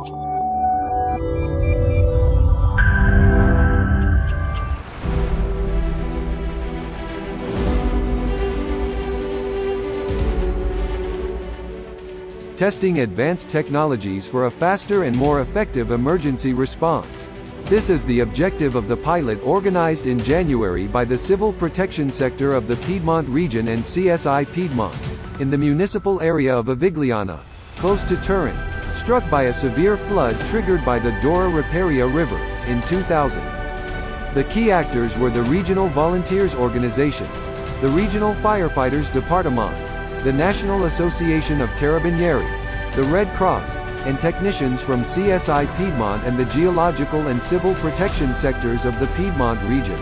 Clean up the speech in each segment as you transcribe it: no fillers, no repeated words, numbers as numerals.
Testing advanced technologies for a faster and more effective emergency response. This is the objective of the pilot organized in January by the Civil Protection Sector of the Piedmont region and CSI Piedmont, in the municipal area of Avigliana, close to Turin, struck by a severe flood triggered by the Dora Riparia River, in 2000. The key actors were the regional volunteers organizations, the Regional Firefighters Department, the National Association of Carabinieri, the Red Cross, and technicians from CSI Piedmont and the geological and civil protection sectors of the Piedmont region.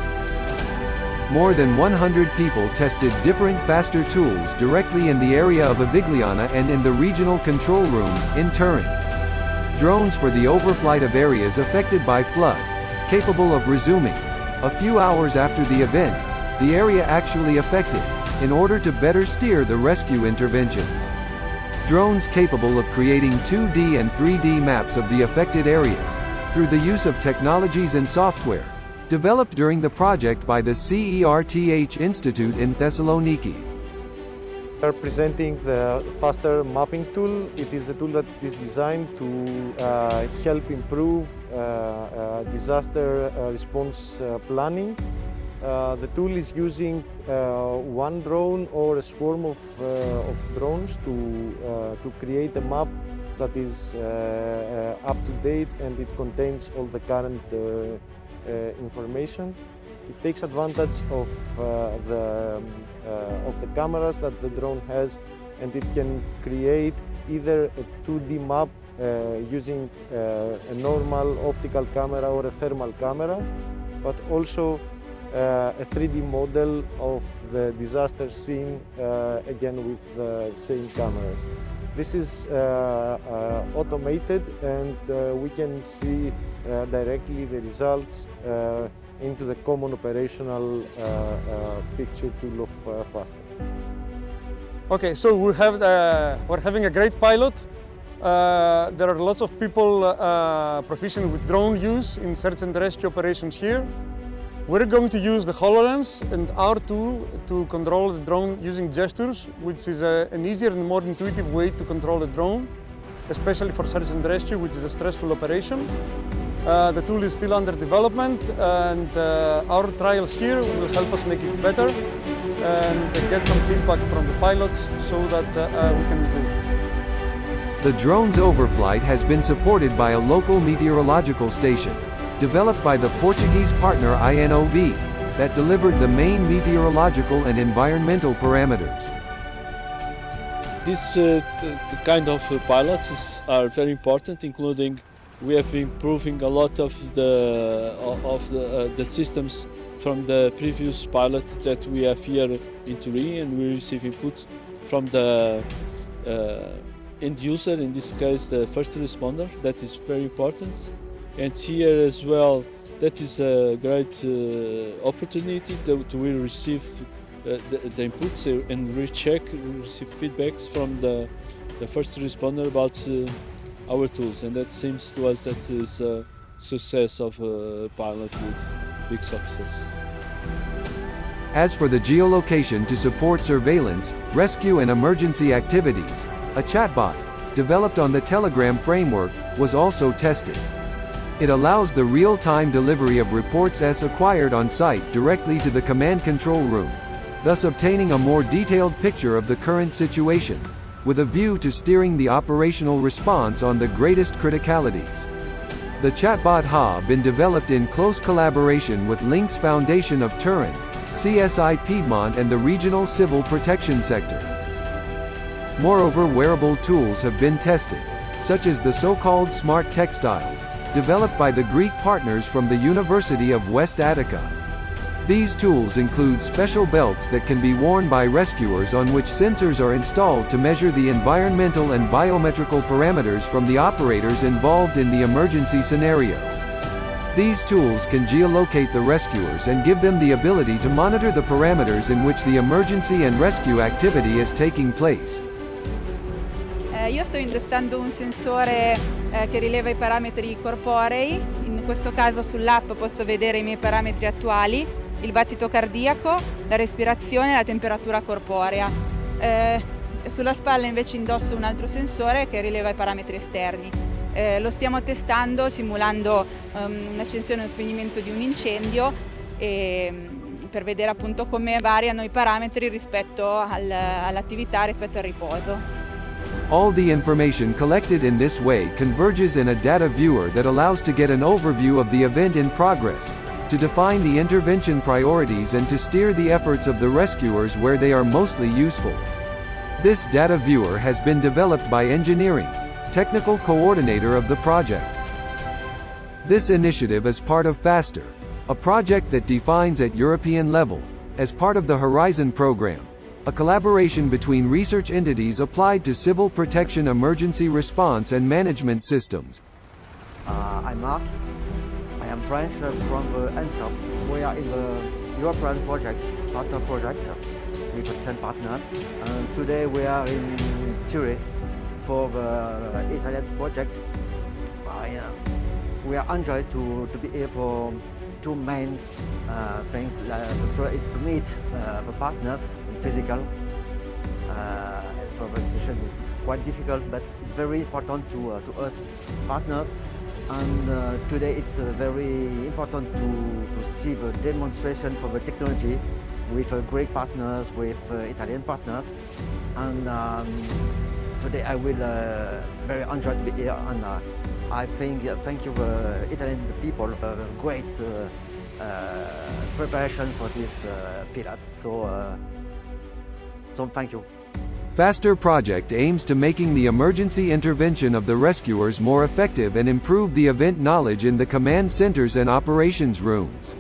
More than 100 people tested different faster tools directly in the area of Avigliana and in the regional control room, in Turin. Drones for the overflight of areas affected by flood, capable of resuming, a few hours after the event, the area actually affected, in order to better steer the rescue interventions. Drones capable of creating 2D and 3D maps of the affected areas, through the use of technologies and software, developed during the project by the CERTH Institute in Thessaloniki. We are presenting the faster mapping tool. It is a tool that is designed to help improve disaster response planning. The tool is using one drone or a swarm of drones to create a map that is up to date, and it contains all the current information. It takes advantage of the cameras that the drone has, and it can create either a 2D map using a normal optical camera or a thermal camera, but also a 3D model of the disaster scene, again with the same cameras. This is automated, and we can see directly the results into the common operational picture tool of FASTER. Okay, so we're having a great pilot. There are lots of people proficient with drone use in search and rescue operations here. We're going to use the HoloLens and our tool to control the drone using gestures, which is an easier and more intuitive way to control the drone, especially for search and rescue, which is a stressful operation. The tool is still under development, and our trials here will help us make it better and get some feedback from the pilots so that we can improve. The drone's overflight has been supported by a local meteorological station, developed by the Portuguese partner INOV, that delivered the main meteorological and environmental parameters. This kind of pilots are very important, including we have improving a lot of the systems from the previous pilot that we have here in Turin, and we receive input from the end user, in this case the first responder. That is very important. And here as well, that is a great opportunity to receive the inputs and receive feedbacks from the first responder about our tools. And that seems to us that is a success of a pilot with big success. As for the geolocation to support surveillance, rescue and emergency activities, a chatbot, developed on the Telegram framework, was also tested. It allows the real-time delivery of reports as acquired on site directly to the command control room, thus obtaining a more detailed picture of the current situation, with a view to steering the operational response on the greatest criticalities. The chatbot has been developed in close collaboration with Links Foundation of Turin, CSI Piedmont and the Regional Civil Protection Sector. Moreover, wearable tools have been tested, such as the so-called smart textiles, developed by the Greek partners from the University of West Attica. These tools include special belts that can be worn by rescuers on which sensors are installed to measure the environmental and biometrical parameters from the operators involved in the emergency scenario. These tools can geolocate the rescuers and give them the ability to monitor the parameters in which the emergency and rescue activity is taking place. io sto indossando un sensore che rileva i parametri corporei. In questo caso sull'app posso vedere i miei parametri attuali, il battito cardiaco, la respirazione e la temperatura corporea. Sulla spalla invece indosso un altro sensore che rileva i parametri esterni. Lo stiamo testando simulando un'accensione e uno spegnimento di un incendio per vedere appunto come variano i parametri rispetto all'attività, rispetto al riposo. All the information collected in this way converges in a data viewer that allows to get an overview of the event in progress, to define the intervention priorities and to steer the efforts of the rescuers where they are mostly useful. This data viewer has been developed by engineering, technical coordinator of the project. This initiative is part of FASTER, a project that defines at European level, as part of the Horizon program, a collaboration between research entities applied to civil protection emergency response and management systems. I'm Mark. I am French from the ENSOP. We are in the European project, FASTER project, with 10 partners. And today we are in Turin for the Italian project. We are enjoyed to be here for two main things. The first is to meet the partners in physical. For the session is quite difficult, but it's very important to us partners. And today it's very important to see the demonstration for the technology with Greek partners, with Italian partners. And today I will very enjoy to be here, and I think thank you the Italian people, great preparation for this pilot. So thank you. FASTER project aims to making the emergency intervention of the rescuers more effective and improve the event knowledge in the command centers and operations rooms.